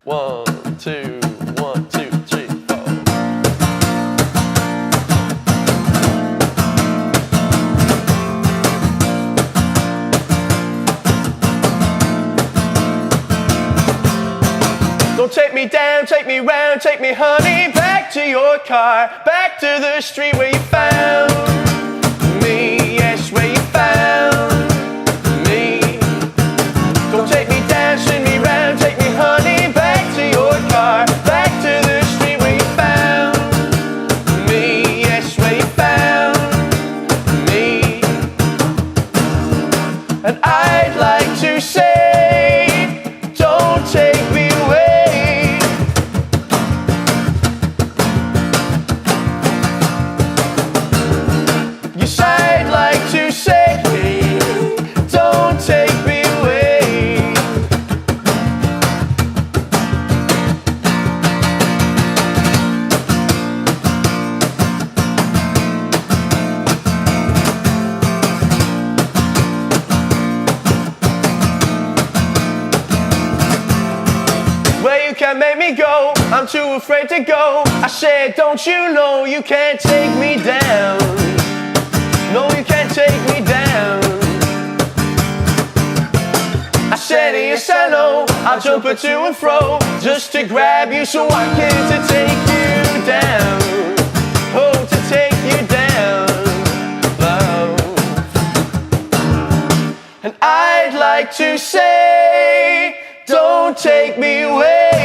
1, 2, 1, 2, 3, 4. Don't take me down, take me round, take me honey, back to your car, back to the street where you found me, yes, where you found me. Don't take me down, send me round, take me honey, back to your car, back to the street where you found me, yes, where you found me. And I'd like to say, don't take me away. Yes, I'd like to say, don't take me away. Where you can't make me go, I'm too afraid to go. I said, don't you know you can't take me down? No, you can't take me down. I said, yes, I know, I'll jump her to and fro just to grab you so I can to take you down. Oh, to take you down. Oh. And I'd like to say, don't take me away.